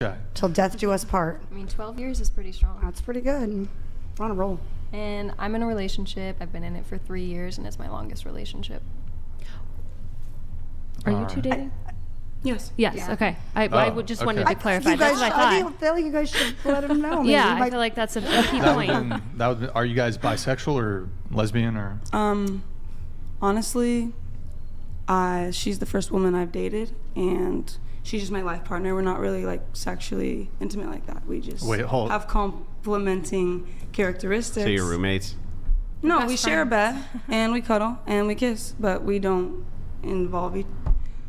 Okay. Till death do us part. I mean, 12 years is pretty strong. That's pretty good. We're on a roll. And I'm in a relationship. I've been in it for 3 years, and it's my longest relationship. Are you two dating? Yes. Yes. Yeah. Okay. I would just wanted to clarify. You guys, That's what I I thought. feel like you guys should let him know. Maybe Yeah, I like- feel like that's a key point. Are you guys bisexual or lesbian or? Honestly, she's the first woman I've dated, and she's just my life partner. We're not really like sexually intimate like that. We just have complementing characteristics. So you're roommates? No, Best we share a bed friends. and we cuddle and we kiss, but we don't involve each.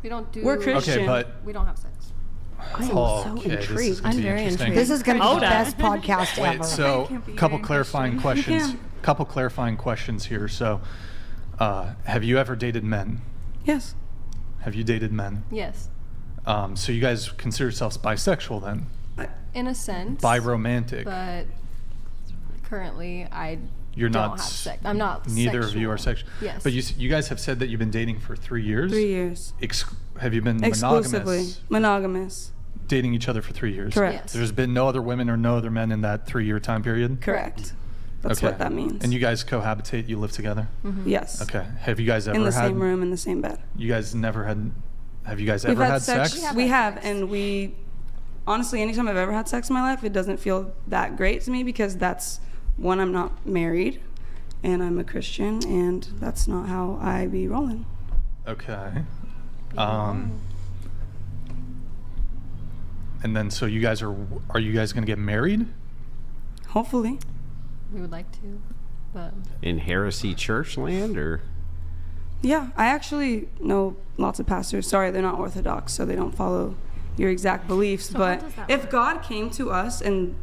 We don't do. We're Christian. Okay, but We don't have sex. I am so intrigued. I'm very intrigued. This is going to be the Hold on. best podcast ever. Wait, so couple clarifying questions. Couple clarifying questions here. So, have you ever dated men? Yes. Have you dated men? Yes. So you guys consider yourselves bisexual then? In a sense. Biromantic. But currently, You're don't not. have sex. I'm not. Neither sexual. of you are sexual. Yes. But you guys have said that you've been dating for 3 years. 3 years. Have you been Exclusively monogamous. dating each other for 3 years? Correct. Yes. There's been no other women or no other men in that 3-year time period? Correct. That's what that means. And you guys cohabitate, you live together? Yes. Okay. Have you guys ever In the had... same room, in the same bed. You guys never had... Have you guys We've ever had sex? We have, and we... Honestly, anytime I've ever had sex in my life, it doesn't feel that great to me because that's... One, I'm not married, and I'm a Christian, and that's not how I be rolling. Okay. And then, so you guys are you guys going to get married? Hopefully. We would like to, but In Heresy Church land, or? Yeah, I actually know lots of pastors. Sorry, they're not Orthodox, so they don't follow your exact beliefs. So but how does that if work? God came to us and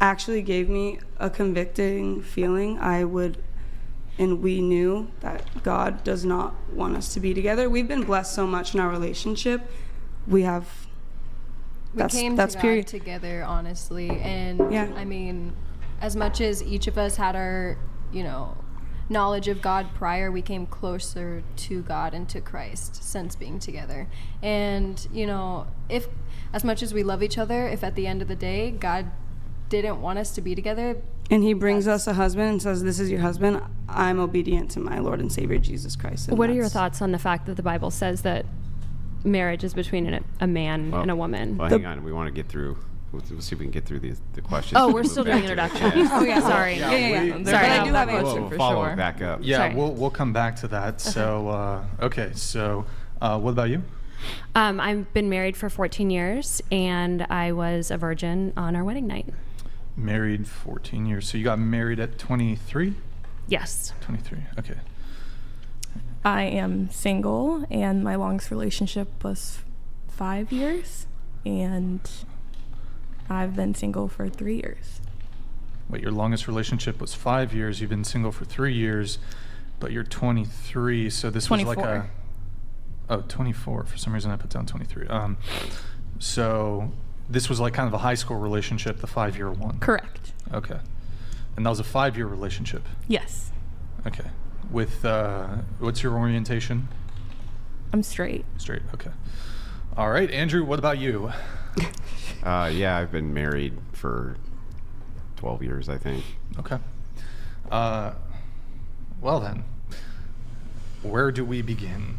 actually gave me a convicting feeling, I would, and we knew that God does not want us to be together. We've been blessed so much in our relationship. We have. we came that's to period. God together, honestly. And Yeah. I mean, as much as each of us had our, knowledge of God prior, we came closer to God and to Christ since being together. And, if, as much as we love each other, if at the end of the day, God didn't want us to be together, And he brings us a husband and says, "This is your husband. I'm obedient to my Lord and Savior Jesus Christ." And What are your that's- thoughts on the fact that the Bible says that marriage is between a man and a woman? Well, hang on. We want to get through. We'll see if we can get through the questions. Oh, and we're move still back doing to it. introductions. Yeah. Oh, yeah. Sorry. Yeah. Sorry. But I do have We'll answers. follow it back up. Yeah, Sorry. we'll come back to that. So, okay. So, what about you? I've been married for 14 years, and I was a virgin on our wedding night. Married 14 years. So you got married at 23? Yes. 23. Okay. I am single, and my longest relationship was 5 years, and I've been single for 3 years. Wait, your longest relationship was 5 years. You've been single for 3 years, but you're 23. So this was like 24. 24. For some reason, I put down 23. So this was like kind of a high school relationship, the 5-year one. Correct. Okay. And that was a 5-year relationship. Yes. Okay. With what's your orientation? I'm straight. Straight. Okay. All right, Andrew. What about you? Yeah, I've been married for 12 years, I think. Okay. Well then, where do we begin?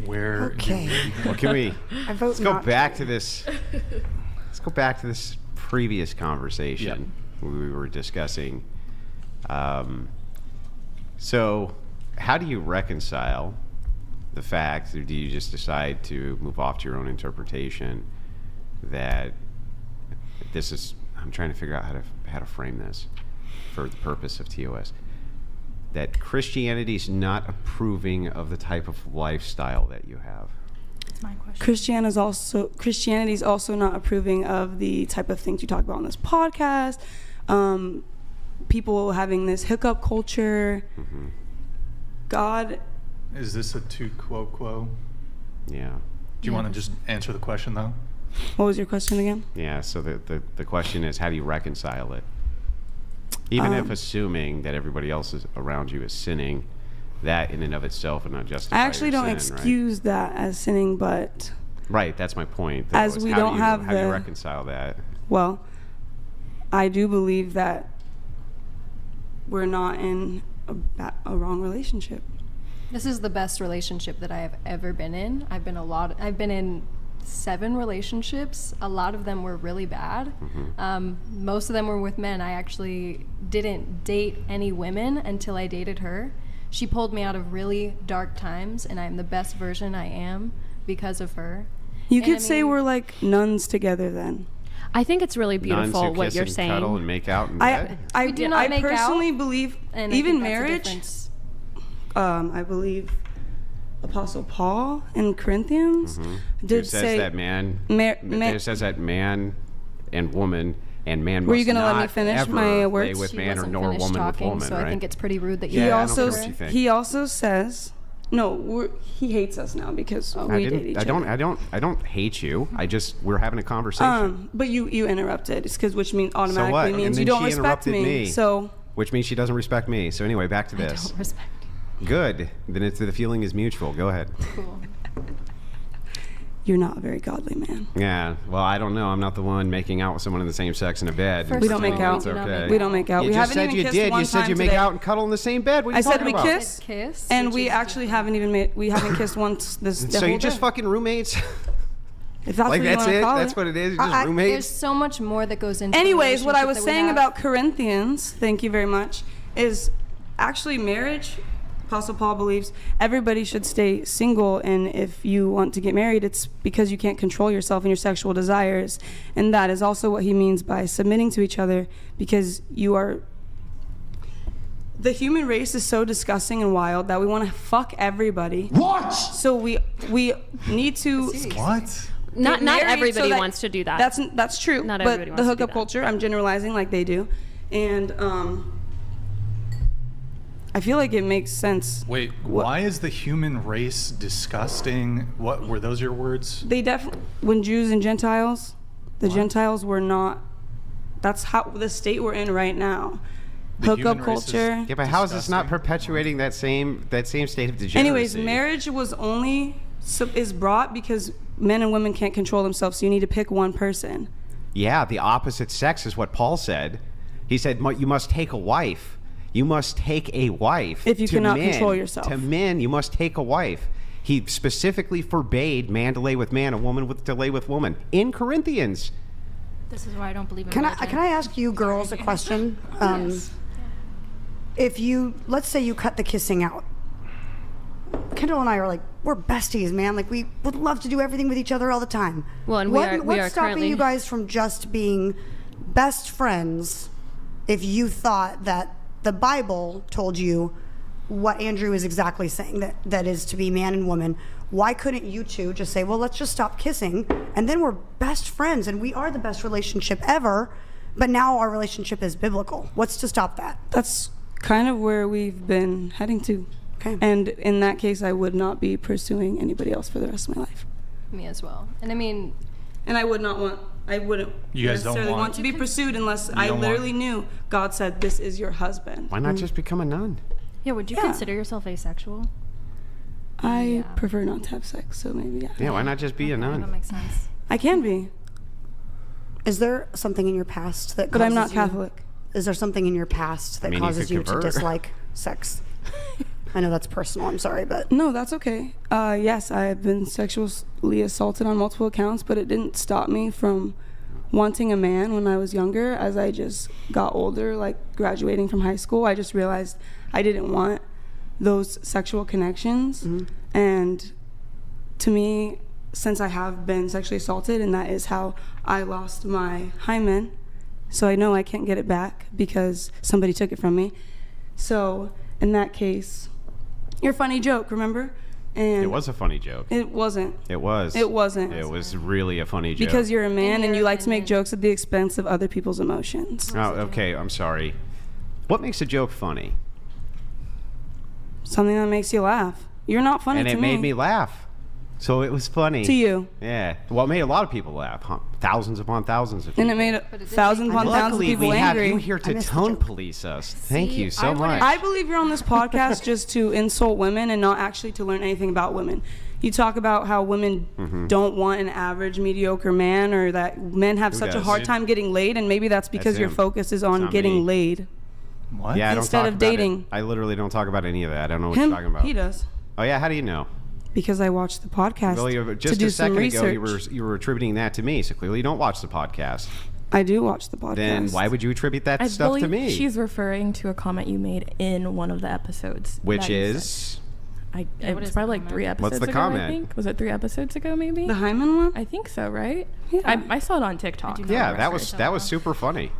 Where? Okay. Do we begin? Well, can we? I vote Let's go not back to this. Let's go back to this previous conversation we were discussing. So, how do you reconcile the fact, or do you just decide to move off to your own interpretation that this is? I'm trying to figure out how to frame this for the purpose of TOS. That Christianity's not approving of the type of lifestyle that you have. That's my question. Christianity's also not approving of the type of things you talk about on this podcast. People having this hookup culture. Mm-hmm. God. Is this a tu quo? Yeah. Do you want to just answer the question though? What was your question again? Yeah, so the question is, how do you reconcile it? Even if assuming that everybody else around you is sinning, that in and of itself would not justify I actually your don't sin, excuse that as sinning, but Right, that's my point. Though, As is we how don't do you, have how do you the- reconcile that? Well, I do believe that we're not in a wrong relationship. This is the best relationship that I have ever been in. I've been in 7 relationships. A lot of them were really bad. Most of them were with men. I actually didn't date any women until I dated her. She pulled me out of really dark times, and I'm the best version I am because of her. You And could I say mean- we're like nuns together then. I think it's really Nuns beautiful who what kiss you're and saying. cuddle and make out in I bed? I, We do not I make out, personally believe And I even think that's the marriage. difference. I believe Apostle Paul in Corinthians Who did says say that man? Mar- It says that man and woman and man Were must you gonna let me not finish ever my lay words? with She man or wasn't nor finished woman talking, with woman, so right? I think it's pretty rude that you Yeah, he I don't also care what you think. he also says no. He hates us now because we date each other. I don't hate you. We're having a conversation. But you interrupted. It's because which means So automatically what? And means then you don't she respect interrupted me. So Which means she doesn't respect me. So anyway, back to this. don't respect you. Good. Then the feeling is mutual. Go ahead. Cool. you're not a very godly man. Yeah. Well, I don't know. I'm not the one making out with someone in the same sex in a bed. First We don't of make all, out. It's do not okay. make We don't make out. You We just haven't said even you kissed did. one You said time you make today. out and cuddle in the same bed. What are I you said talking we about? kiss, Kiss, and which we is actually haven't kissed once this. The So whole you're just day. fucking roommates? If that's Like what you that's want to it? call That's it. what it is? You're just There's roommates? There's so much more that goes into. Anyways, the what I was relationship that we saying have. about Corinthians, thank you very much, is actually marriage. Apostle Paul believes everybody should stay single, and if you want to get married, it's because you can't control yourself and your sexual desires. And that is also what he means by submitting to each other, because you are. The human race is so disgusting and wild that we want to fuck everybody. What? So we need to. What? Not married so everybody that- wants to do that. That's true. Not but everybody the wants to do hookup that. culture, I'm generalizing like they do, and I feel like it makes sense. Wait, why is the human race disgusting? What were those your words? They definitely, when Jews and Gentiles, the Gentiles were not. That's how the state we're in right now. The Hookup human race is culture. Yeah, but how is this not disgusting. perpetuating that same state of degeneracy? Anyways, marriage was only is brought because men and women can't control themselves, so you need to pick one person. Yeah, the opposite sex is what Paul said. He said you must take a wife. You must take a wife. If you To cannot men, control yourself. To men, you must take a wife. He specifically forbade man to lay with man, a woman to lay with woman. In Corinthians. This is why I don't believe in Can religion. I ask you girls a question? If you, let's say you cut the kissing out. Kendall and I are like, we're besties, man. Like, we would love to do everything with each other all the time. Well, and what's we are stopping currently- you guys from just being best friends if you thought that the Bible told you what Andrew is exactly saying, that is to be man and woman? Why couldn't you two just say, well, let's just stop kissing, and then we're best friends, and we are the best relationship ever, but now our relationship is biblical? What's to stop that? That's kind of where we've been heading to. Okay. And in that case, I would not be pursuing anybody else for the rest of my life. Me as well. And I mean, And I wouldn't You guys don't necessarily want- want to be pursued unless I don't literally want- knew God said, this is your husband. Why not just become a nun? Yeah, would you Yeah. consider yourself asexual? I prefer not to have sex, so maybe yeah. Yeah, why not just be a That nun? makes sense. I can be, Is there something in your past that but I'm not causes you- Catholic. Is there something in your past that mean, you causes could you to convert. dislike sex? I know that's personal, I'm sorry, but No, that's okay. Yes, I have been sexually assaulted on multiple accounts, but it didn't stop me from wanting a man when I was younger. As I just got older, like graduating from high school, I just realized I didn't want those sexual connections. And to me, since I have been sexually assaulted, and that is how I lost my hymen, so I know I can't get it back because somebody took it from me. So in that case, your funny joke, remember? And It was a funny joke. It wasn't. It was. It wasn't. It was really a funny joke. Because you're a man and your you like to make opinion. jokes at the expense of other people's emotions. Oh, okay. I'm sorry. What makes a joke funny? Something that makes you laugh. You're not funny And to it made me laugh. So it was funny. To you. Yeah. Well, it made a lot of people laugh. Thousands upon thousands of people. And it made But it did thousands make upon me thousands of Luckily, people we have angry. you here to missed the tone joke. police us. Thank See, you so I much. wouldn't- I believe you're on this podcast just to insult women and not actually to learn anything about women. You talk about how women don't want an average mediocre man, or that men have Who such a does? hard time getting laid, and maybe that's because That's your him. focus is on not getting me. laid. What? Yeah, I don't Instead talk of about it. dating. I literally don't talk about any of that. I don't know what Him, you're talking about. he does. Oh yeah, how do you know? Because I watched the podcast Well, to just do a some second research. ago, you were attributing that to me. So clearly, you don't watch the podcast. I do watch the podcast. Then why would you attribute that I stuff believe to me? she's referring to a comment you made in one of the episodes. Which that you said. is what It's is the probably like comment? 3 episodes What's the ago, comment? I think. Was it 3 episodes ago, maybe? the Hyman one? I think so, right? Yeah. I saw it on TikTok. do not yeah, remember that was super funny.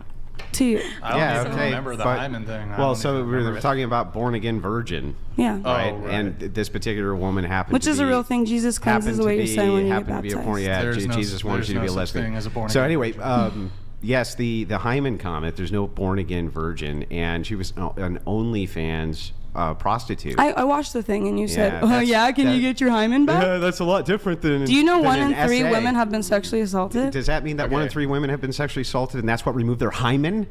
To you. I don't yeah, even okay. remember the but- Hyman thing. I Well, don't so even we were remember it. talking about born again virgin, Yeah. Oh, right? right. And this particular woman happened Which to is be, a real thing. Jesus cleanses happened away to your be, sin when you get happened to be a porn. baptized. Yeah, There's no Jesus wanted there's you to be no a such lesbian. thing as a born So again anyway, virgin. yes, the Hyman comment. There's no born again virgin, and she was an OnlyFans prostitute. I watched the thing and you said, Yeah, oh that's- yeah, can you that- get your hymen back? Yeah, that's a lot different than. Do you know than 1 an in 3 SA. women have been sexually assaulted? Does that mean that 1 in Okay. 3 women have been sexually assaulted, and that's what removed their hymen?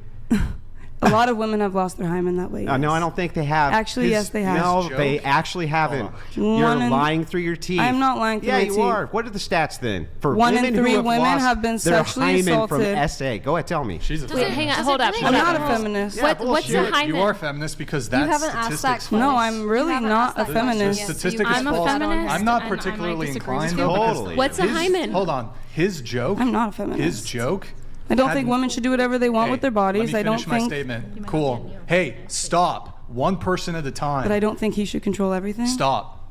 A lot of women have lost their hymen that way. No, yes. I don't think they have. Actually, yes, they have. No, His joke- they actually haven't. Hold You're on. 1 in- lying through your teeth. I'm not lying through yeah, my you teeth. are. What are the stats then? For 1 in women 3 who have women lost have been their sexually hymen from assaulted. SA. Go ahead, tell me. She's a Wait, feminist. hang on, Does hold it up. really hold I'm up. not a feminist. Yeah, What's bullshit. a hymen? You are a feminist because that's haven't asked that statistics. question. No, I'm really haven't not asked a that feminist. question. Statistic So is you I'm a false. feminist, I'm not and I might particularly disagree with inclined you. though. because Totally. What's a his- hymen? Hold on. His joke. I'm not a feminist. His joke. I don't had- think women should do whatever they want Hey, with their bodies. Let I me don't finish my think, statement. Cool. Hey, stop. One person at a time. but I don't think he should control everything. Stop.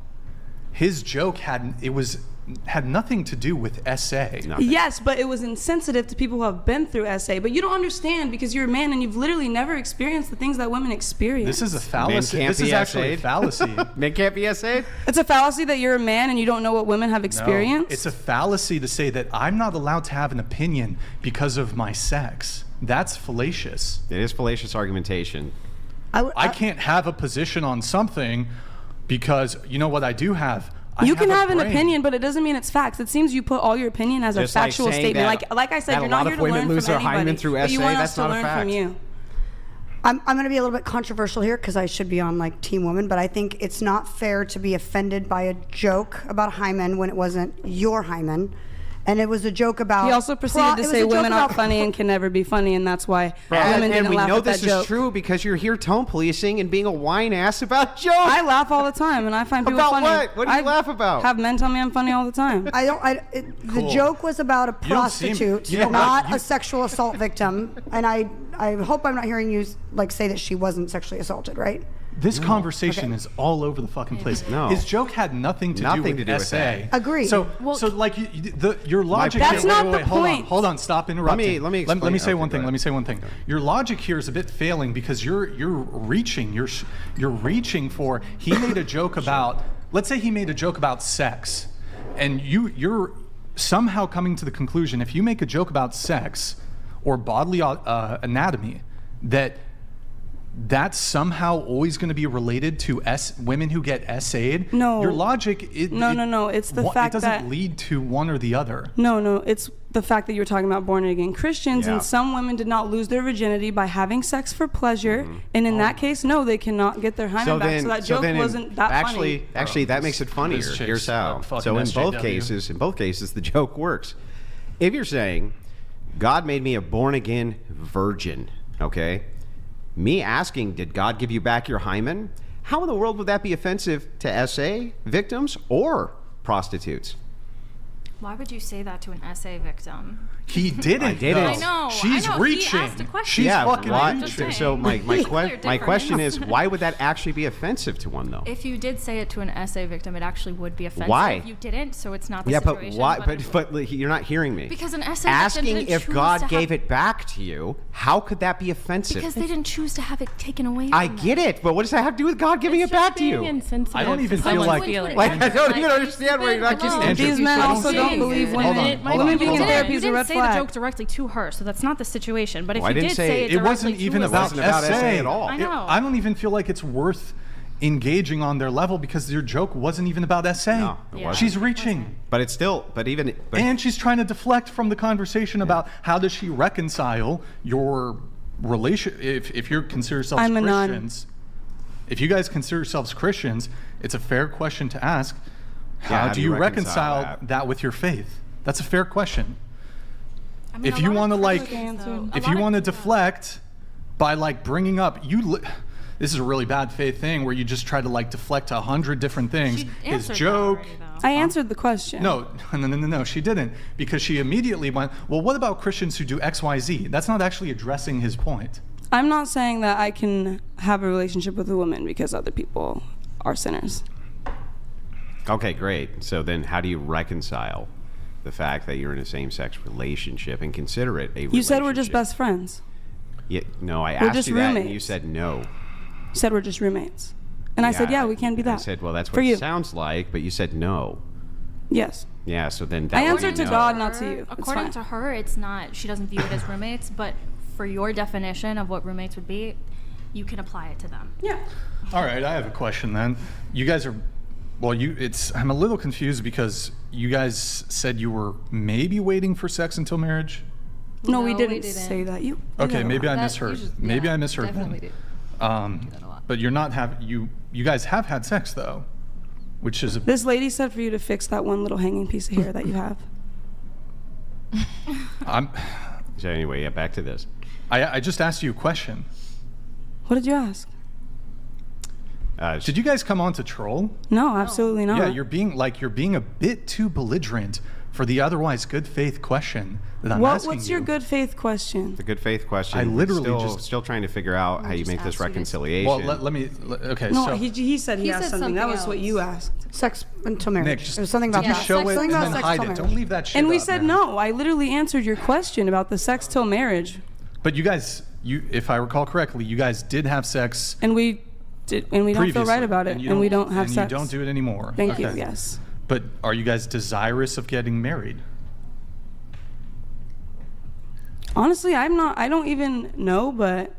His joke had nothing to do with SA. Yes, but it was insensitive to people who have been through SA. But you don't understand because you're a man and you've literally never experienced the things that women experience. This is a fallacy. can't This be is actually a SA'd. fallacy. Men can't be SA'd? It's a fallacy that you're a man and you don't know what women have No, experienced. it's a fallacy to say that I'm not allowed to have an opinion because of my sex. That's fallacious. It is fallacious argumentation. I can't have a position on something because you know what I do have? You can a have an brain. opinion, but it doesn't mean it's facts. It seems you put all your opinion as Just a like factual saying statement. that- Like I said, that you're a not lot here of to women learn lose from their hymen anybody, through but you SA, want that's us to not a learn fact. from you. I'm going to be a little bit controversial here because I should be on like Team Woman, but I think it's not fair to be offended by a joke about hymen when it wasn't your hymen. And it was a joke about. He also proceeded to it was say a joke women aren't about- funny and can never be funny, and that's why women And didn't we laugh know at that this joke. is true because you're here tone policing and being a whine ass about jokes. I laugh all the time, and I find people About funny. what? What do you I laugh about? Have men tell me I'm funny all the time. The Cool. joke was about a You don't seem- prostitute, you know what? not You- a sexual assault victim. And I hope I'm not hearing you like say that she wasn't sexually assaulted, right? This conversation is all over the fucking place. No. His joke had nothing to Nothing do with to do with SA. that. Agreed. So like your logic. That's here- not wait, the wait, hold on, point. hold on. Stop interrupting. let me explain. say Okay, one go thing. ahead. Let me say one thing. Your logic here is a bit failing because you're reaching. You're reaching for. He made a joke about. Let's say he made a joke about sex, and you're somehow coming to the conclusion if you make a joke about sex or bodily anatomy that's somehow always going to be related to women who get SA'd. No. Your logic. No. It's the fact it doesn't that lead to one or the other. No, it's the fact that you're talking about born again Christians, Yeah. and some women did not lose their virginity by having sex for pleasure, Mm-hmm. and in that case, no, they cannot get their hymen back. So that joke wasn't that funny. Actually, that makes it funnier. This chick's Here's how. fucking So in both SJW. cases, the joke works. If you're saying, God made me a born again virgin, okay? Me asking, did God give you back your hymen? How in the world would that be offensive to SA victims or prostitutes? Why would you say that to an SA victim? He didn't. I didn't. though. I know, She's I know. He reaching. asked a question. She's yeah, fucking why, reaching. so my difference. question is, why would that actually be offensive to one though? If you did say it to an SA victim, it actually would be offensive. Why? If you didn't, so it's not the Yeah, but situation. why? But you're not hearing me. Because an SA victim asking didn't if choose God to gave have- it back to you, how could that be offensive? Because they didn't choose to have it taken away from I them. get it, but what does that have to do with God giving it back to you? Insensitive I don't even to feel someone's like- feelings. Like I don't even Like, understand why you're not hello. just Andrew, These men I don't also see don't it. believe Hold women. on, Women hold on, being hold in on. therapy You is a didn't red say flag. the joke directly to her, so that's not the situation. But if Well, I you didn't did say say it it It directly wasn't to even her, about wasn't about SA. SA at all. I know. I don't even feel like it's worth engaging on their level because your joke wasn't even about SA. No, it wasn't. She's reaching. But it's still, but And she's trying to deflect from the conversation about how does she reconcile your relation if you consider yourselves I'm a nun. Christians. If you guys consider yourselves Christians, it's a fair question to ask. How do you reconcile that with your faith? That's a fair question. I mean, If you want to if you want to to deflect by like bringing up this is a really bad faith thing where you just try to like deflect 100 different things. She His answered that joke. already, though. I answered the question. No, she didn't, because she immediately went, well, what about Christians who do X, Y, Z? That's not actually addressing his point. I'm not saying that I can have a relationship with a woman because other people are sinners. Okay, great. So then how do you reconcile the fact that you're in a same-sex relationship and consider it a relationship? You said we're just best friends. Yeah, no, I We're asked just you that and you roommates. said no. You said we're just roommates. And I said, yeah, we can be that. I said, well, that's For what you. it sounds like, but you said no. Yes. Yeah, so then that I would answered be to no. God, not to you. It's According fine. to her, it's not. She doesn't view it as roommates, but for your definition of what roommates would be, you can apply it to them. Yeah. All right, I have a question then. You guys are, I'm a little confused because you guys said you were maybe waiting for sex until marriage. No, we No, didn't we didn't. say that. You. Okay, maybe I That- misheard. you just- Maybe yeah, I misheard definitely then. do. That a lot. But you're not you guys have had sex though, which is This lady said for you to fix that one little hanging piece of hair that you have. So anyway, yeah, back to this. I just asked you a question. What did you ask? Did you guys come on to troll? No, absolutely not. Yeah, you're being a bit too belligerent for the otherwise good faith question that I'm asking What's your you. good faith question? The good faith question. I literally still trying to figure out how you just make this asked you to- reconciliation. Well, okay, No, so he said he He asked said something. That something was what else. you asked. Sex until marriage. Nick, just it was something about did you that. show it Something and about then sex hide till it? marriage. Don't leave that shit And we up, said man. no. I literally answered your question about the sex till marriage. But you guys, if I recall correctly, you guys did have sex And we don't feel previously, right about it. you And we don't- don't have and sex. you don't do it anymore. Thank you, Okay. yes. But are you guys desirous of getting married? Honestly, I don't even know, but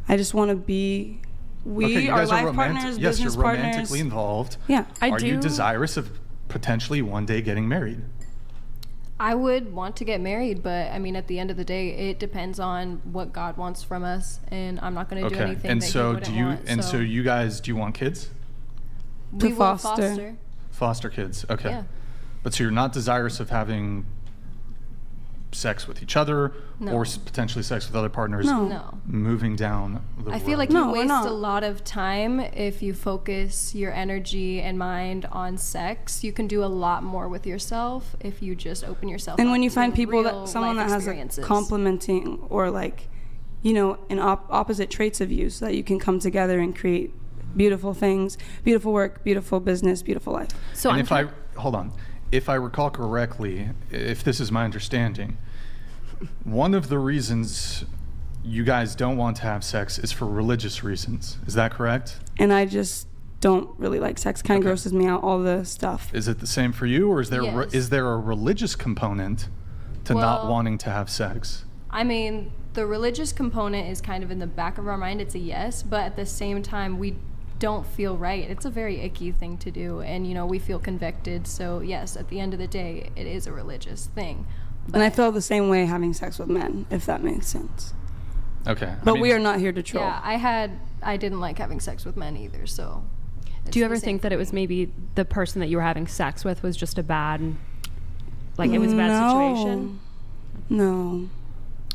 I just want to be, Okay, you are guys are life partners, yes, business you're partners. romantically involved. Yeah. Are you desirous of potentially one day getting married? I would want to get married, but I mean, at the end of the day, it depends on what God wants from us, and I'm not going to do anything And that so He wouldn't want. so you guys, do you want kids? We To will foster. Foster kids. Okay. Yeah. But so you're not desirous of having sex with each other No. or potentially sex with other partners No. No. moving down the I feel road. like No, you we're waste not. a lot of time if you focus your energy and mind on sex. You can do a lot more with yourself if you just open yourself And up when you to find people real that someone life that has experiences. complementing or like, an opposite traits of you, so that you can come together and create beautiful things, beautiful work, beautiful business, beautiful life. So And I'm hold on, if I recall correctly, if this is my understanding, one of the reasons you guys don't want to have sex is for religious reasons. Is that correct? And I just don't really like sex. Kind of Okay. grosses me out, all the stuff. Is it the same for you, or is there Yes. is there a religious component to not Well- wanting to have sex? I mean, the religious component is kind of in the back of our mind. It's a yes, but at the same time, we don't feel right. It's a very icky thing to do, and we feel convicted. So yes, at the end of the day, it is a religious thing. And I feel the same way having sex with men, if that makes sense. Okay. But we are not here to troll. Yeah, I didn't like having sex with men either. So. Do you it's ever the same think that for it was me. maybe the person that you were having sex with was just it was a bad situation? No.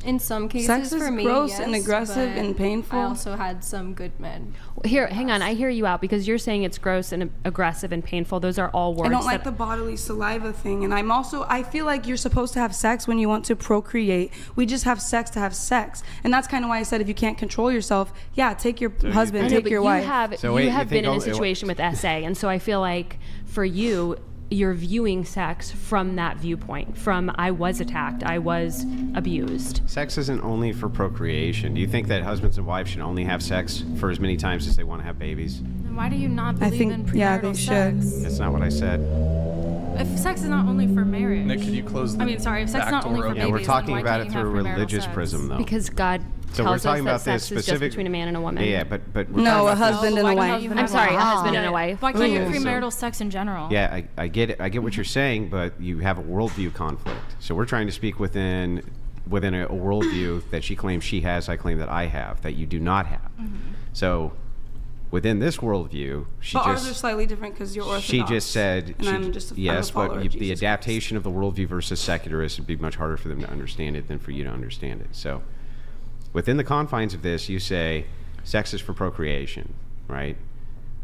In some cases, Sex is for me, gross yes, and aggressive but and painful. I also had some good men. Here, hang on. I hear you out because you're saying it's gross and aggressive and painful. Those are all words. I don't like the bodily saliva thing. And I feel like you're supposed to have sex when you want to procreate. We just have sex to have sex. And that's kind of why I said if you can't control yourself, take your husband, I know, take but your you wife. have So wait, you you have think been in a all- situation with SA, and so I feel like for you, you're viewing sex from that viewpoint. From I was attacked, I was abused. Sex isn't only for procreation. Do you think that husbands and wives should only have sex for as many times as they want to have babies? Then why do you not I believe think, in yeah, premarital they should. sex? That's not what I said. If sex is not only for marriage. Nick, can you close the I mean, sorry, if sex back is not only door for open? Yeah, we're babies, then talking why about can't it you through a have premarital religious sex? prism, though. Because God So we're tells us talking that about sex this is just specific. between a man and a woman. Yeah, but we're No, talking a about this- husband and Why a can't wife. you I'm have sorry, a that? husband and a wife. Why can't you have Okay, so- premarital sex in general? Yeah, I get it. I get what you're saying, but you have a worldview conflict. So we're trying to speak within a worldview that she claims she has, I claim that I have, that you do not have. So within this worldview, she But ours just are slightly different because you're Orthodox. she just said and I'm just yes, I'm a follower but of the Jesus adaptation of the worldview versus secularists would be much harder for them to understand it than for you to understand it. So, within the confines of this, you say sex is for procreation, right?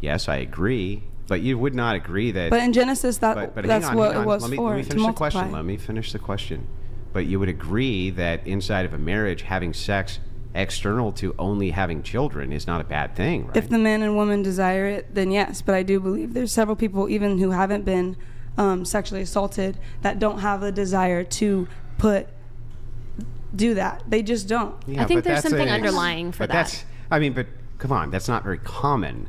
Yes, I agree, but you would not agree that. But in Genesis, But that's hang on, what hang on. it was Let me for, finish to the multiply. question. Let me finish the question. But you would agree that inside of a marriage, having sex external to only having children is not a bad thing, right? If the man and woman desire it, then yes. But I do believe there's several people, even who haven't been sexually assaulted, that don't have a desire to do that. They just don't. Yeah, I think but there's that's something a- underlying for but that. That's, I mean, but come on, that's not very common.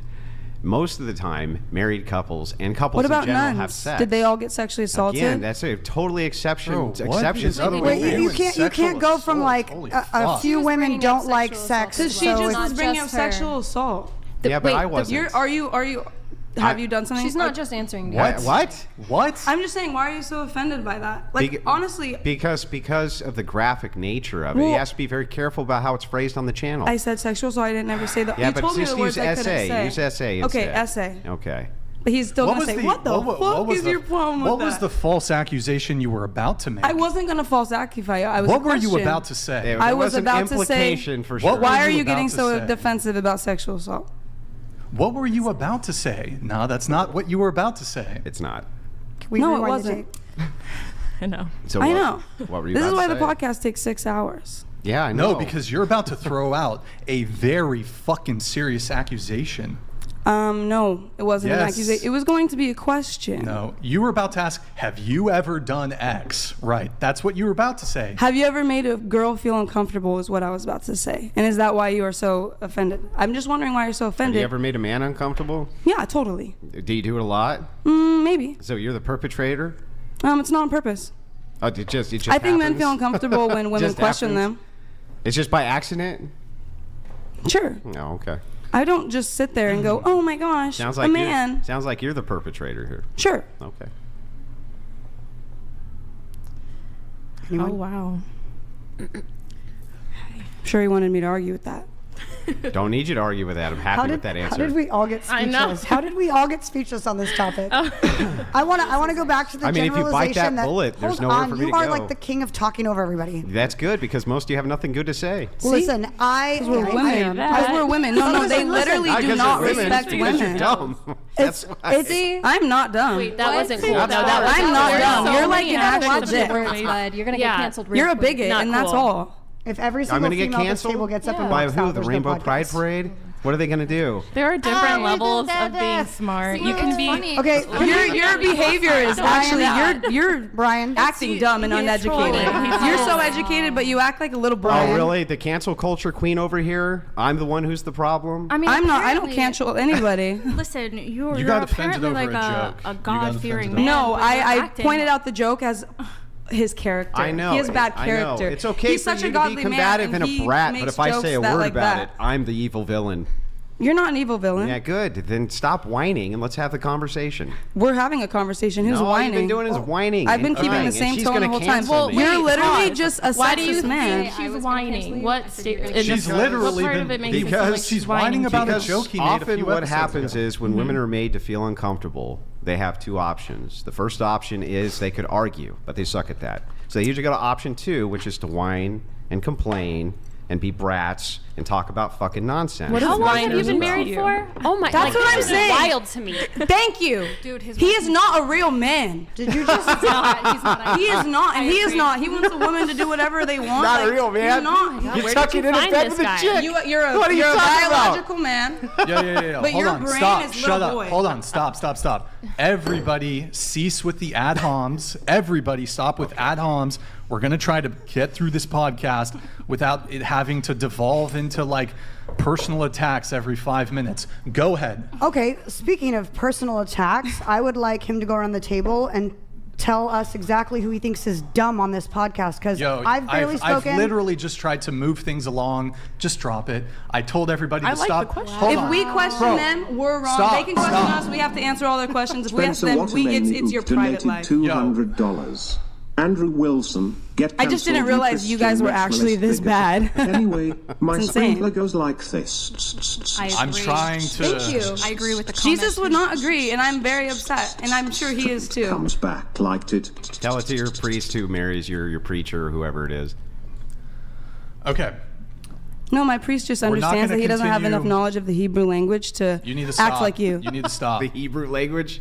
Most of the time, married couples and couples What about in general have nuns? sex. Did they all get sexually assaulted? Again, that's a totally exception. Bro, what exception is to the up rule. with Wait, you and can't sexual go from assault? like Holy a fuck. few was women bringing don't up like sexual sex. assault Because she So just it's was not bringing up just her. sexual assault. Yeah, but wait, I the- wasn't. Are you? Have you done something? She's not just answering. What? What? What? I'm just saying, why are you so offended by that? Like, Bec- honestly, because of the graphic nature of it, Well- you have to be very careful about how it's phrased on the channel. I said sexual, so I didn't ever say that. yeah, You but told me just the words use I couldn't essay. say. Use essay. Okay, instead. essay. Okay. But he's still gonna say, "What the fuck was is your problem with What that?" was the false accusation you were about to make? I wasn't gonna false accuse you. I was. What a were you question. about to say? There I was an about to say- implication for What sure. were Why are you you about getting to so say? defensive about sexual assault? What were you about to say? No, that's not what you were about to say. It's not. We No, it rewind the wasn't. tape. I know. So I what- know. What were you This is about why to the say? podcast takes 6 hours. Yeah, I know. No, because you're about to throw out a very fucking serious accusation. No, it wasn't an Yes. accusation. It was going to be a question. No, you were about to ask, have you ever done X? Right, that's what you were about to say. Have you ever made a girl feel uncomfortable? Is what I was about to say. And is that why you are so offended? I'm just wondering why you're so Have offended. you ever made a man uncomfortable? Yeah, totally. Do you do it a lot? Maybe. So you're the perpetrator? It's not on purpose. Oh, it just I think men happens? feel uncomfortable when women Just question happens? them. It's just by accident? Sure. Oh, okay. I don't just sit there and go, "Oh my gosh, Sounds a like man." Sounds like you're the perpetrator here. Sure. Okay. Oh wow. Sure, he wanted me to argue with that. Don't need you to argue with that. I'm happy with that answer. How did we all get I know. speechless? How did we all get speechless on this topic? I want to go back to the I mean, if you bite generalization that bullet, there's hold nowhere on, for me you to are go. like the king of talking over everybody. That's good because most of you have nothing good to say. Listen, We're I women. am. Because we're women. No, they Listen, literally Not do because not you're women, respect it's because women. You're dumb. That's why. It's, I'm not dumb. Wait, that wasn't cool. That's No, fine. that was I'm not there's dumb. so You're like many an other actual words dick. that Words, were- bud. You're gonna Yeah. get canceled. You're a real quick. bigot, Not and that's cool. all. If every I'm single going to get female at this canceled table gets up and by walks who? out, The there's no Rainbow podcast. Pride Parade? What are they going to do? There are different we levels did of being this. smart. See, You can it's be funny. Okay, Your behavior is actually you're Brian. acting dumb and he's uneducated. trolling. You're so educated, but you act like a little Oh, Brian. really? The cancel culture queen over here? I'm the one who's the problem? I mean, I'm not. I don't apparently- cancel anybody. Listen, you're got offended apparently over like a joke. a You got God-fearing offended man. No, but you're I acting- pointed out the joke as his character. I know. He has bad I character. know. It's okay He's for such you a to godly be combative man, and he a brat, but makes if I say a jokes that word like about that. it, I'm the evil villain. You're not an evil villain. Yeah, good. Then stop whining and let's have the conversation. We're having a conversation. Who's No, all whining? you've been doing is whining. I've been and keeping crying, the same and she's tone the gonna whole time. cancel me. You're literally pause. just a Why do you sexist man. think I she's was gonna cancel whining? you. What I sta- figured in it She's the- literally what part of been- it makes it sound because like she's whining about a Because joke he made a often few what episodes happens ago. is when women are made to feel uncomfortable, they have two options. The first option is they could argue, but they suck at that. So they usually go to option 2, which is to whine and complain and be brats and talk about fucking nonsense. What How is long have you whiners been about married you? for? Oh my! That's what I'm this is saying. Wild to me. Thank you. Dude, his he wife is is- not a real man. Did you just? He's not. He is not, and he is not. He wants a woman to do whatever they want. Not like, a real man. He's not. You're Where tucking did you in his find bed this with a guy? chick. You're a, What are you you're a talking about? biological man. Yeah. But Hold your on. brain Stop. is Shut little up. boy. Hold on. Stop. Everybody cease with the ad homs. Everybody stop with ad homs. We're going to try to get through this podcast without it having to devolve into like personal attacks every 5 minutes. Go ahead. Okay, speaking of personal attacks, I would like him to go around the table and tell us exactly who he thinks is dumb on this podcast, because Yo, I've barely spoken. I've literally just tried to move things along. Just drop it. I told everybody I to like stop. the question. Hold If on. we question Bro, them, we're wrong. stop, They can question stop. us. We have to answer all their questions. If we ask Spencer them, Waterman, it's your who private donated life. $200. Andrew Wilson, get I just didn't cancelled, realize you guys were actually this bad. Anyway, my It's insane. sprinkler goes like this. I I'm agree. trying to. Thank you. I agree with the comment. Jesus would not agree, and I'm very upset, and I'm sure he is too. Comes back like it. Tell it to your priest who marries your preacher or whoever it is. Okay. No, my priest just We're not understands that gonna he doesn't have continue- enough knowledge of the Hebrew language to You need to stop. act like you. You need to stop. The Hebrew language?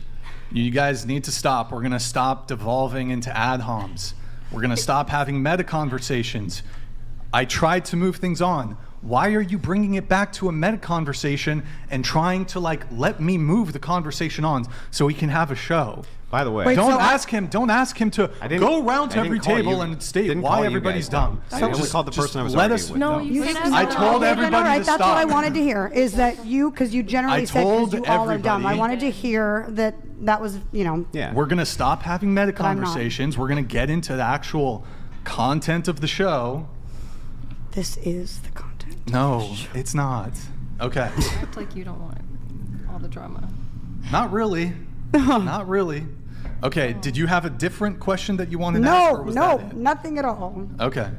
You guys need to stop. We're going to stop devolving into ad homs. We're going to stop having meta conversations. I tried to move things on. Why are you bringing it back to a meta conversation and trying to let me move the conversation on so we can have a show? By the way, Wait, Don't so ask him to go around to I didn't every call table you- and state didn't why call you everybody's guys dumb. I only called the person I was let arguing us. with. No, though. you You can guys ask I told no, everybody right? to That's stop. what I wanted to hear. Is that you? Because you generally I said told because you all are dumb. I everybody- wanted to hear that was Yeah. We're going to stop having meta I'm not. conversations. We're going to get into the actual content of the show. This is the content. No, it's not. Okay. Act like you don't want all the drama. Not really. Not really. Okay, did you have a different question that you wanted to ask? No, Or was no, that it? nothing at all. Okay.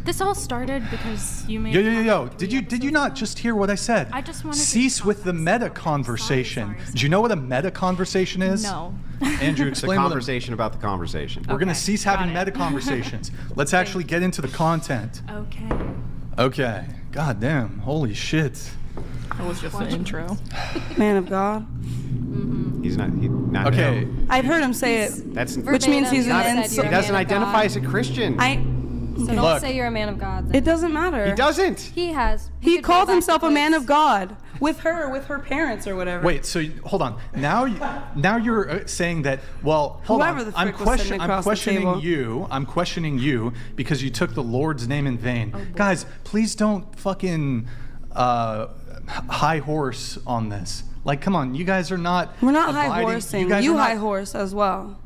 This all started because you made. Yo. Did you not just hear what I said? I just wanted to cease with the meta context. conversation. Sorry. Do you know what a meta conversation is? No. Andrew, The explain what a, conversation about the conversation. we're going to Okay, cease got having it. meta conversations. Let's actually get into the content. Okay. Okay. God damn. Holy shit. That was just an intro. Man of God. He's not. Not Okay. him. I've heard him say it, That's. which means he's Verbatim, an you said you're He a doesn't man of identify God. as a Christian. So don't Look. say you're a man of God. Then. It doesn't matter. He doesn't. He has. He could go called back himself to a man books. of God with her parents or whatever. Wait, so hold on. Now you're saying that. Well, hold Whoever on. the I'm, frick was sitting across the questioning table. you. I'm questioning you because you took the Lord's name in vain. Guys, please don't fucking high horse on this. Like, come on, you guys are not. We're not high abiding- horsing. guys You are not- high horse as well.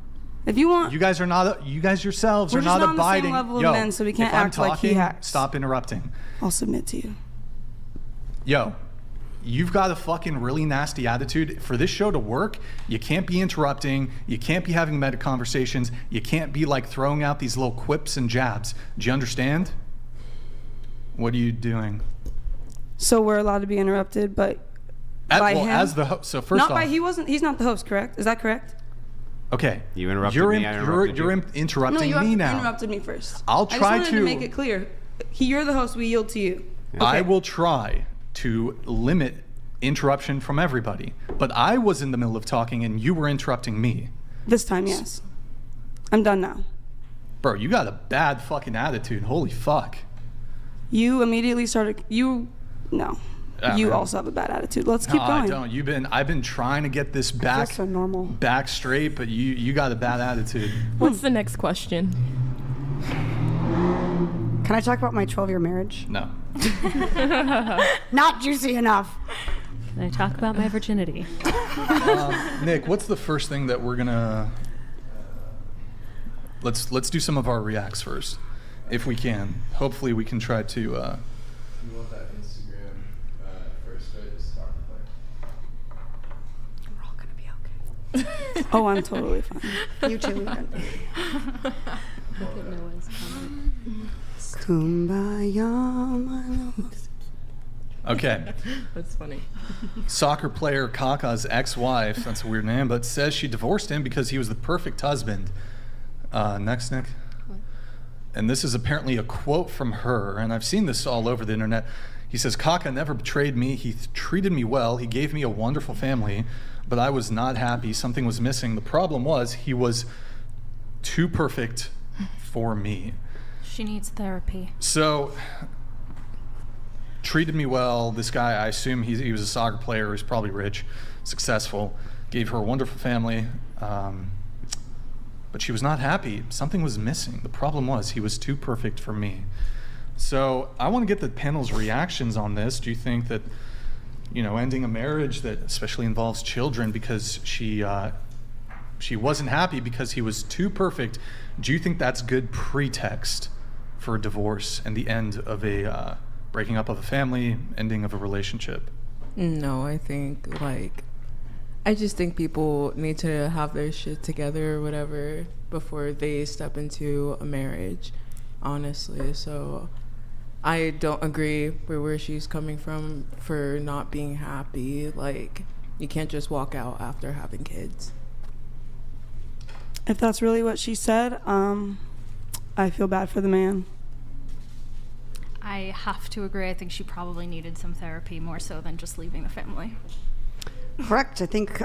If you want, You guys are not. You guys yourselves We're are just not not on the same abiding. level of Yo, men, so we can't if I'm act like he talking, acts. Stop interrupting. I'll submit to you. Yo, you've got a fucking really nasty attitude. For this show to work, you can't be interrupting. You can't be having meta conversations. You can't be throwing out these little quips and jabs. Do you understand? What are you doing? So we're allowed to be interrupted, but by him. As the host. So first not off, by he's not the host, correct? Is that correct? okay. You interrupted you're me, I interrupted you're you. interrupting No, you me now. interrupted me first. I'll I try just wanted to to- make it clear. You're the host. We yield to you. I Okay. will try to limit interruption from everybody. But I was in the middle of talking and you were interrupting me. This time, yes. I'm done now. Bro, you got a bad fucking attitude. Holy fuck. You immediately started. No. You man. also have a bad attitude. Let's keep No, going. I don't. I've been trying to get this back That's so normal. back straight, but you got a bad attitude. What's the next question? Can I talk about my 12-year marriage? No. Not juicy enough. Can I talk about my virginity? Nick, what's the first thing that we're gonna let's do some of our reacts first, if we can. Hopefully we can try to You want that Instagram first, right? Just talk about it. We're all gonna be okay. Oh, I'm totally fine. You too. Ethan. Look at Noah's comment. Kumbaya, my love. Okay. That's funny. Soccer player Kaka's ex-wife, that's a weird name, but says she divorced him because he was the perfect husband. Next, Nick. And this is apparently a quote from her, and I've seen this all over the internet. He says, Kaka never betrayed me. He treated me well. He gave me a wonderful family, but I was not happy. Something was missing. The problem was he was too perfect for me. She needs therapy. So, treated me well. This guy, I assume he was a soccer player. He's probably rich, successful. Gave her a wonderful family. But she was not happy. Something was missing. The problem was he was too perfect for me. So I want to get the panel's reactions on this. Do you think that, ending a marriage that especially involves children because she wasn't happy because he was too perfect, do you think that's good pretext for a divorce and the end of a breaking up of a family, ending of a relationship? No, I think I just think people need to have their shit together or whatever before they step into a marriage, honestly. So I don't agree with where she's coming from for not being happy. Like, you can't just walk out after having kids. If that's really what she said, I feel bad for the man. I have to agree. I think she probably needed some therapy more so than just leaving the family. Correct. I think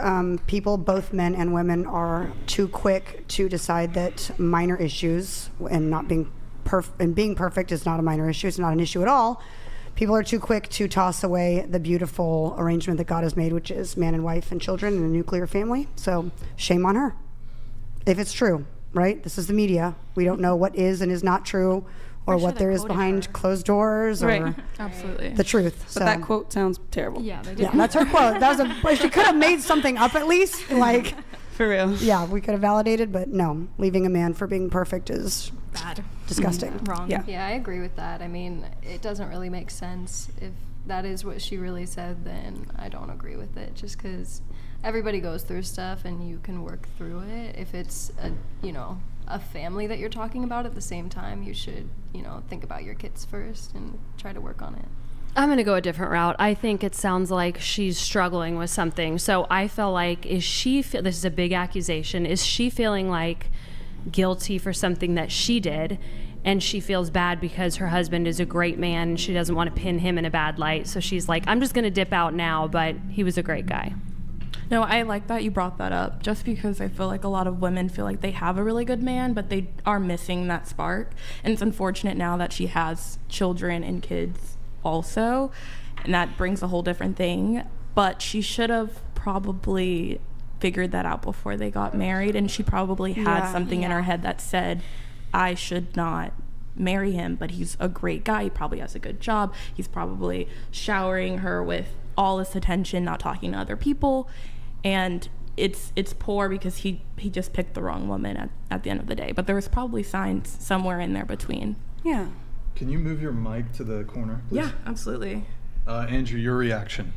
people, both men and women, are too quick to decide that minor issues and not being being perfect is not a minor issue. It's not an issue at all. People are too quick to toss away the beautiful arrangement that God has made, which is man and wife and children and a nuclear family. So shame on her. If it's true, right? This is the media. We don't know what is and is not true, or what there is behind closed doors, or Absolutely. the truth. But that quote sounds terrible. Yeah, they did. Yeah, that's her quote. That was she could have made something up at least. Like, for real. Yeah, we could have validated, but no, leaving a man for being perfect is Bad. disgusting. Wrong. Yeah. Yeah, I agree with that. I mean, it doesn't really make sense. If that is what she really said, then I don't agree with it, just because everybody goes through stuff and you can work through it. If it's a family that you're talking about at the same time, you should, think about your kids first and try to work on it. I'm going to go a different route. I think it sounds like she's struggling with something. So I feel like, this is a big accusation, is she feeling like guilty for something that she did, and she feels bad because her husband is a great man and she doesn't want to pin him in a bad light. So she's like, I'm just going to dip out now, but he was a great guy. No, I like that you brought that up, just because I feel like a lot of women feel like they have a really good man, but they are missing that spark. And it's unfortunate now that she has children and kids also, and that brings a whole different thing. But she should have probably figured that out before they got married, and she probably had something in her head that said, I should not marry him, but he's a great guy. He probably has a good job. He's probably showering her with all this attention, not talking to other people. And it's poor because he just picked the wrong woman at the end of the day. But there was probably signs somewhere in there between. Yeah. Can you move your mic to the corner, please? Yeah, absolutely. Andrew, your reaction.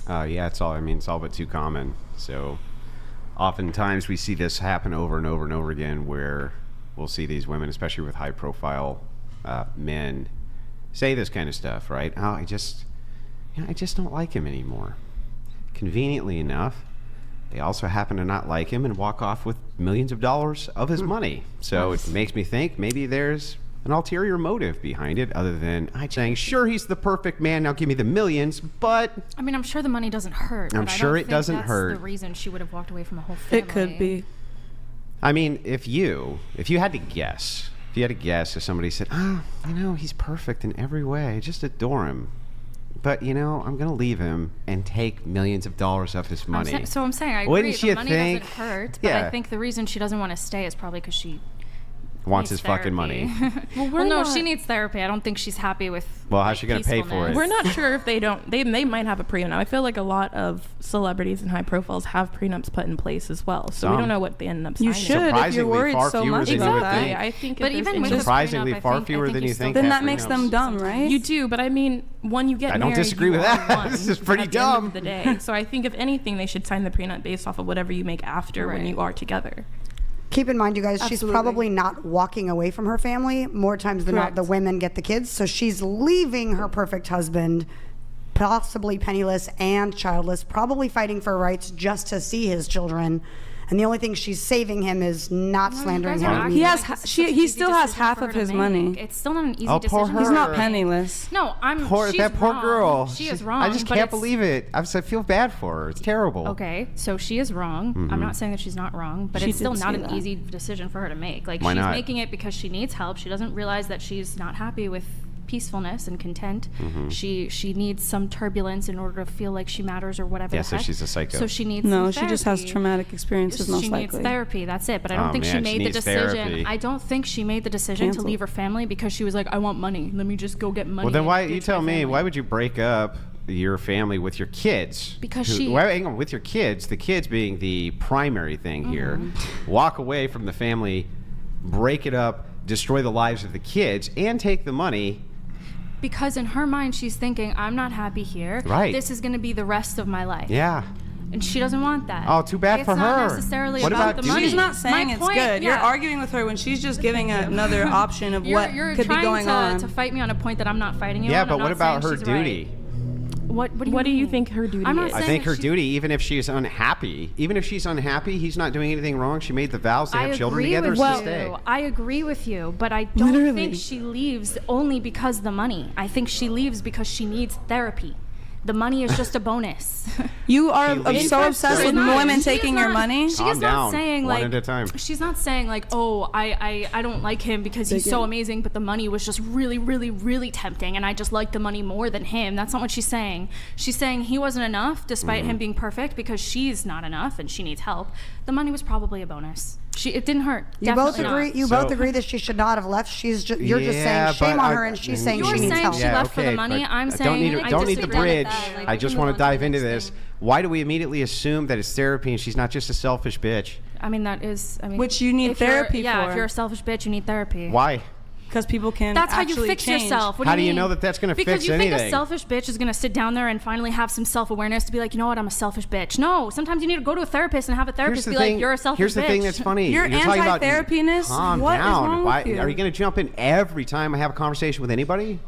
Yeah, it's all but too common. So oftentimes we see this happen over and over and over again, where we'll see these women, especially with high profile men, say this kind of stuff, right? Oh, I just don't like him anymore. Conveniently enough, they also happen to not like him and walk off with millions of dollars of his money. So it makes me think maybe there's an ulterior motive behind it, other than saying, sure, he's the perfect man, now give me the millions, but I mean, I'm sure the money doesn't hurt. I'm but sure I don't it think doesn't that's hurt. The reason she would have walked away from a whole family. It could be. I mean, if you had to guess, if somebody said, he's perfect in every way, I just adore him, but I'm going to leave him and take millions of dollars of his money. I'm saying I agree. Wouldn't you the money think? doesn't hurt, but Yeah. I think the reason she doesn't want to stay is probably because she Wants needs his fucking money. Well, no, she needs therapy. I don't think she's happy with. Well, how's she gonna pay for it? We're not sure if they might have a prenup. I feel like a lot of celebrities and high profiles have prenups put in place as well. So we don't know what they end up signing. You should if you're worried so much about that. I think But even with surprisingly prenup, far fewer than you think. Then that makes them dumb, right? You do, but I mean, when you get I married, don't disagree you with are that. one This is pretty at the end dumb. of the day. So I think if anything, they should sign the prenup based off of whatever you make after when you are together. Keep in mind, you guys, she's Absolutely. probably not walking away from her family. More times than not, the women get the kids. So she's leaving her perfect husband, possibly penniless and childless, probably fighting for rights just to see his children. And the only thing she's saving him is not slandering him. He still has half of his money. It's still not an easy Oh, poor decision. her. He's not penniless. No, Poor, she's that poor wrong. girl. She is wrong. I just but can't it's- believe it. I feel bad for her. It's terrible. Okay, so she is wrong. I'm not saying that she's not wrong, but She it's still did not say an that. easy decision for her to make. Like, Why she's not? making it because she needs help. She doesn't realize that she's not happy with peacefulness and content. She needs some turbulence in order to feel like she matters or whatever. Yeah, the so heck. she's a psycho. So she needs No, some she just has therapy. traumatic experiences, most She likely. needs therapy. That's it. But I don't Oh, think man, she she made the needs decision. therapy. I don't think she made the decision Cancel. to leave her family because she was like, I want money. Let me just go get money. Well, then and why ditch you tell my me? family." Why would you break up your family with your kids? Because hang on, with your kids, the kids being the primary thing here. Walk away from the family, break it up, destroy the lives of the kids, and take the money. Because in her mind, she's thinking, I'm not happy here. Right. This is going to be the rest of my life. Yeah. And she doesn't want that. Oh, too bad it's for not her. necessarily What about about the money. She's not saying My it's point- good. You're yeah. arguing with her when she's just giving another option of what You're could be trying going on. to fight me on a point that I'm not fighting you Yeah, on. but I'm what not about her saying she's right. duty? What do you think her duty I'm not is? I saying think that her she- duty, even if she's unhappy, he's not doing anything wrong. She made the vows to have children together, with so you. stay. I agree with you, but I don't Literally. think she leaves only because of the money. I think she leaves because she needs therapy. The money is just a bonus. You are She leaves so her obsessed with therapy. women She is taking your not- money. She Calm is not down. saying One like at a time. she's not saying like, oh, I don't like him because he's so amazing, but the money was just really, really, really tempting, and I just like the money more than him. That's not what she's saying. She's saying he wasn't enough, despite him being perfect, because she's not enough and she needs help. The money was probably a bonus. It didn't hurt. You both Definitely agree. not. You So- both agree that she should not have left. She's just, you're just Yeah, saying shame but on I- her, and she's I saying mean, she You're needs saying help. she left for the money. but I'm I saying I don't need the disagree with bridge. that. Like, I we just can want move to on dive the into next this. thing. Why do we immediately assume that it's therapy and she's not just a selfish bitch? I mean, that is. I mean, Which you need if you're- therapy Yeah, for. if you're a selfish bitch, you need therapy. Why? Because people can That's how you actually fix change. yourself. What How do do you mean? know that that's gonna because fix you think a anything? selfish bitch is gonna sit down there and finally have some self-awareness to be like, you know what, I'm a selfish bitch. No, sometimes you need to go to a therapist and have a therapist be like, you're a selfish bitch. Here's the thing that's funny. You're talking about- anti-therapiness? Calm What is down. wrong Why, with you? Are you going to jump in every time I have a conversation with anybody?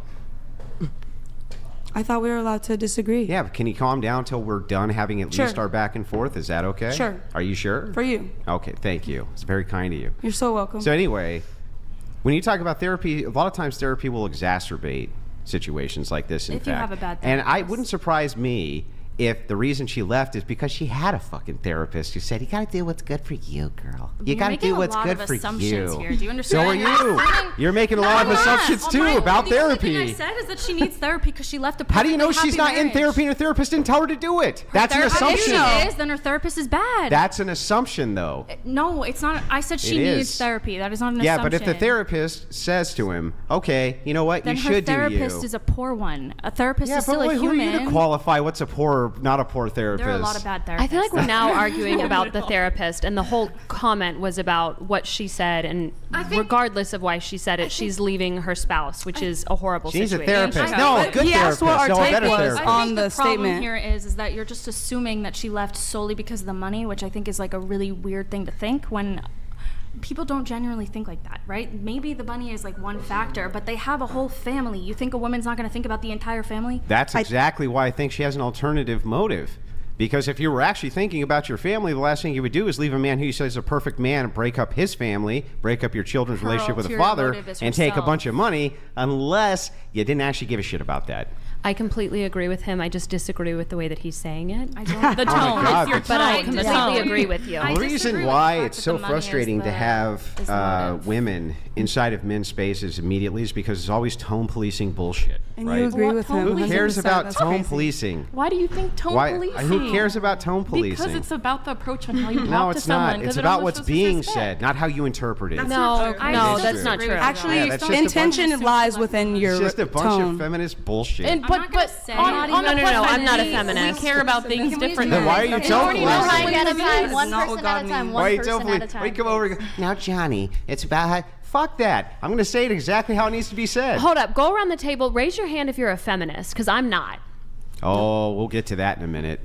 I thought we were allowed to disagree. Yeah, but can you calm down till we're done having at Sure. least our back and forth? Is that okay? Sure. Are you sure? For you. Okay, thank you. It's very kind of you. You're so welcome. So anyway, when you talk about therapy, a lot of times therapy will exacerbate situations like this. In If you fact, have a bad and I therapist. wouldn't surprise me if the reason she left is because she had a fucking therapist who said, "You got to do what's good for you, girl. You You're got to making do a what's lot good of for assumptions you." here. Do you So understand? are you. You're making a lot of assumptions too about The only thing I therapy. said is that she needs therapy because she left a How do you know perfectly she's happy not in marriage. therapy and her therapist didn't tell her to do it? That's an Therapist- assumption. If she is, then her therapist is bad. That's an assumption, though. No, it's not. I said she It needs is. therapy. That is not an Yeah, assumption. but if the therapist says to him, "Okay, you know what? then You her should do you." therapist is a poor one. A therapist Yeah, is but still a who are you human. to qualify what's a poor, not a poor therapist? There are a lot of bad therapists. I feel like we're now arguing about the therapist, and the whole comment was about what she said, and regardless of why she said it, she's leaving her spouse, which is a horrible She needs a situation. therapist. No, a good he therapist. asked what our No, a take better was therapist. I on think the the problem statement. here is that you're just assuming that she left solely because of the money, which I think is like a really weird thing to think when people don't genuinely think like that, right? Maybe the money is like one factor, but they have a whole family. You think a woman's not going to think about the entire family? That's exactly why I think she has an alternative motive. Because if you were actually thinking about your family, the last thing you would do is leave a man who you say is a perfect man and break up his family, break up your children's Her relationship with a ulterior father, motive is and take a herself. bunch of money, unless you didn't actually give a shit about that. I completely agree with him. I just disagree with the way that he's saying it. I don't. The Oh my tone. God, It's your the But I tone. completely The tone. agree with you. I The disagree reason with why the fact it's that so the money is frustrating to the- have is the motive. women inside of men's spaces immediately is because it's always tone policing bullshit. And right? you agree What with tone him. Who cares 100%. about That's tone crazy. policing? Why do you think tone Why? policing? Who cares about tone policing? Because it's about the approach on how you No, talk to it's someone. not. 'cause It's it about almost what's shows being disrespect. said, not how you interpret it. No, not true. no, It's that's true. not true. Actually, Yeah, that's just a intention bunch- lies within your It's just a bunch tone. of feminist bullshit. And I'm but not gonna but say- on, Not on even- the No, no, no, plus I'm not a side, feminist. We care about things differently. Then why are you That's tone not policing? what One it at a is. time, That's one not what person God at a time, means. one Why are you person tone at a policing? time. Why you come over and go, now, Johnny, it's about how... Fuck that. I'm going to say it exactly how it needs to be said. Hold up. Go around the table. Raise your hand if you're a feminist, because I'm not. Oh, we'll get to that in a minute.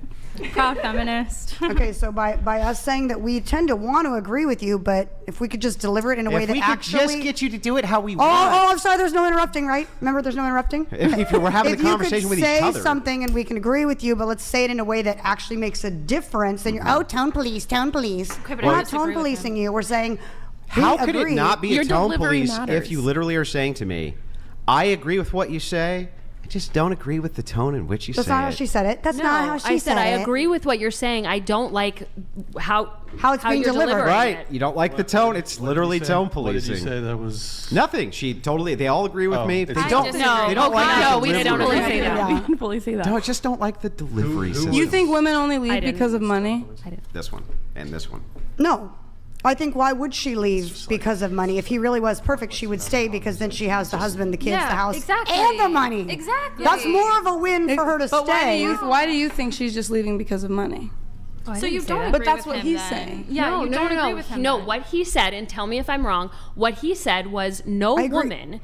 Proud feminist. Okay, so by us saying that we tend to want to agree with you, but if we could just deliver it in a way If that we could actually just get you to do it how we Oh, want. I'm sorry. There's no interrupting, right? Remember, there's no interrupting. If we're having If a you conversation could with say each other. something and we can agree with you, but let's say it in a way that actually makes a difference, then you're tone police, tone police. but We're I not disagree tone with policing you. We're saying we How could agree. it not be Your a tone delivery police matters. if you literally are saying to me, I agree with what you say, I just don't agree with the tone in which you That's say not how it. she said it. That's not how she I said I it. agree with what you're saying. I don't like how it's being you're delivered. delivering Right. it. You don't like the tone. It's literally tone What did you policing. say that was? Nothing. They all agree with Oh, me. it's They just- don't. disagree. They don't like the no, we delivery. don't Fully agree. say that. Yeah. We can fully say that. No, I just don't like the delivery system. You think women only I leave didn't. because of money? This one and this one. No. I think why would she leave because of money? If he really was perfect, she would stay because then she has the husband, the kids, Yeah, the house, exactly. and the money. Exactly. That's more of a win for her to But stay. why do you think she's just leaving because of money? So you don't agree But that's with what him he's then. saying. Yeah, no, you no, don't no, agree no. with him. No, then. what he said, and tell me if I'm wrong. What he said was no I agree. woman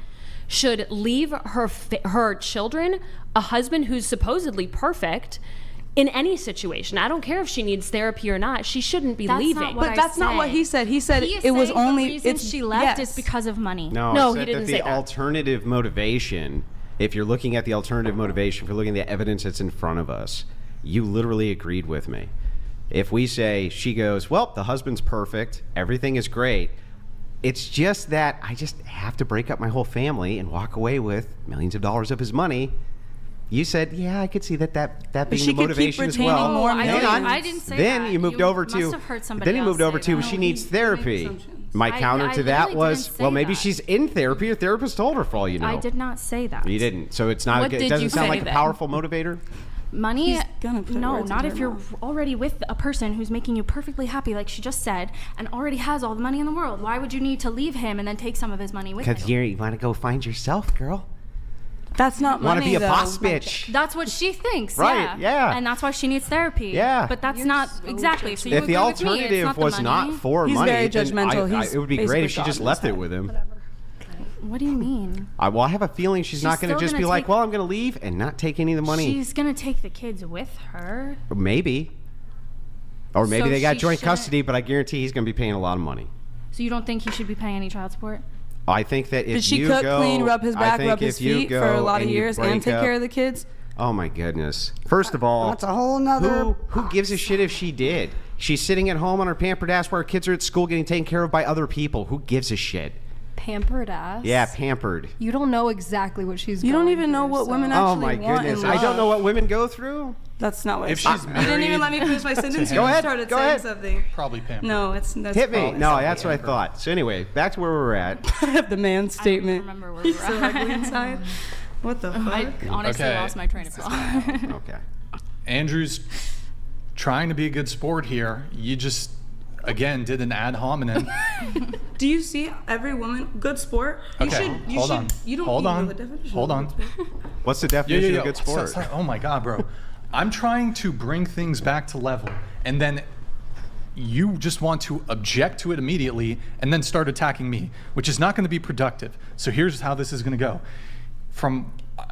should leave her children, a husband who's supposedly perfect, in any situation. I don't care if she needs therapy or not. She shouldn't be That's leaving. not what But that's not what he said. He said He is it was saying only the reason it's she left yes. is because of money. No, No, I said he didn't that say the that. alternative motivation, if you're looking at the alternative motivation, if you're looking at the evidence that's in front of us, you literally agreed with me. If we say, she goes, well, the husband's perfect, everything is great, it's just that I just have to break up my whole family and walk away with millions of dollars of his money. You said, yeah, I could see that being she the could keep motivation as retaining well. more Hang money. on. I didn't say then that. you moved You over to. must have heard somebody Then you moved else over say to that. she No, needs he made therapy. assumptions. My counter I to that literally was, didn't say well, maybe that. she's in therapy. Her therapist told her, for all you know. I did not say that. You didn't. So it's not. What It did doesn't you sound say like a then? powerful motivator. Money, He's gonna put no, words not into if her you're mouth. already with a person who's making you perfectly happy, like she just said, and already has all the money in the world. Why would you need to leave him and then take some of his money with Because you? you want to go find yourself, girl. That's not Want to money, be a though. boss bitch. That's what she thinks. Right, yeah. And that's why she needs therapy. Yeah. But that's not exactly. So you If the agree with me, it's alternative not the was money. not for He's money, very then judgmental. it would be He's great if she basically just God in left his it head. with him. What do you mean? Well, I have a feeling she's not going to still just gonna be like, take- well, I'm going to leave and not take any of the money. She's gonna take the kids with her. Maybe. Or maybe So they got she joint shouldn't- custody, but I guarantee he's going to be paying a lot of money. So you don't think he should be paying any child support? I think that if Did she you cook, go, clean, rub his I back, think rub his if you feet go for a lot of you years and break take up- care of the kids? Oh my goodness! First of all, That's a whole nother. who gives a shit if she did? She's sitting at home on her pampered ass while her kids are at school getting taken care of by other people. Who gives a shit? Pampered ass. Yeah, pampered. You don't know exactly what she's. You don't going even know through, what so- women Oh actually my want goodness! in I don't love. know what women go through. That's not what If it she's is. You didn't even married let me finish my sentence. him. You Go ahead, started go saying ahead. something. Probably pampered. No, that's Hit me. probably No, not that's what I pampered. thought. So anyway, back to where we were at. I have the man statement. remember where He's we're so at. ugly inside. What the fuck? I honestly Okay. lost my train of thought. Okay. Andrew's trying to be a good sport here. You just, again, did an ad hominem. Do you see every woman good sport? You Okay, should. You hold should. on. You don't Hold even on. know the definition. Hold of on. good sport. What's the definition of good sport? Sorry. Oh my God, bro. I'm trying to bring things back to level, and then you just want to object to it immediately and then start attacking me, which is not going to be productive. So here's how this is going to go.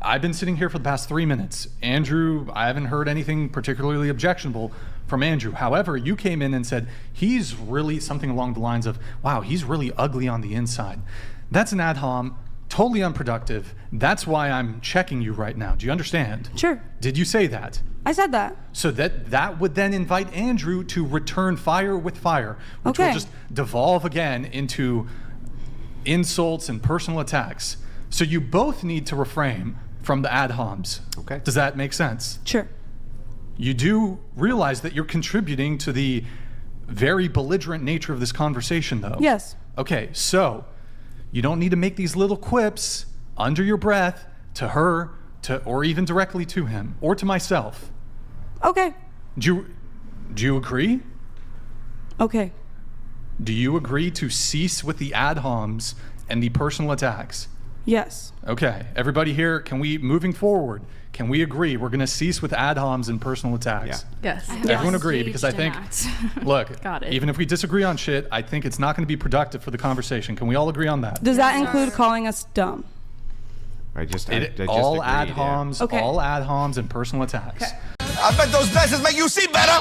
I've been sitting here for the past 3 minutes. Andrew, I haven't heard anything particularly objectionable from Andrew. However, you came in and said, he's really something along the lines of, wow, he's really ugly on the inside. That's an ad hom, totally unproductive. That's why I'm checking you right now. Do you understand? Sure. Did you say that? I said that. So that would then invite Andrew to return fire with fire, which will Okay. just devolve again into insults and personal attacks. So you both need to refrain from the ad homs. Okay. Does that make sense? Sure. You do realize that you're contributing to the very belligerent nature of this conversation, though. Yes. Okay, so you don't need to make these little quips under your breath to her, or even directly to him, or to myself. Okay. Do you agree? Okay. Do you agree to cease with the ad homs and the personal attacks? Yes. Okay, everybody here, moving forward, can we agree we're going to cease with ad homs and personal attacks? Yes. Everyone agree, because I think, look, Got it. even if we disagree on shit, I think it's not going to be productive for the conversation. Can we all agree on that? Does that include calling us dumb? I just All ad agreed, yeah. homs, Okay. all ad homs and personal attacks. I bet those glasses make you see better.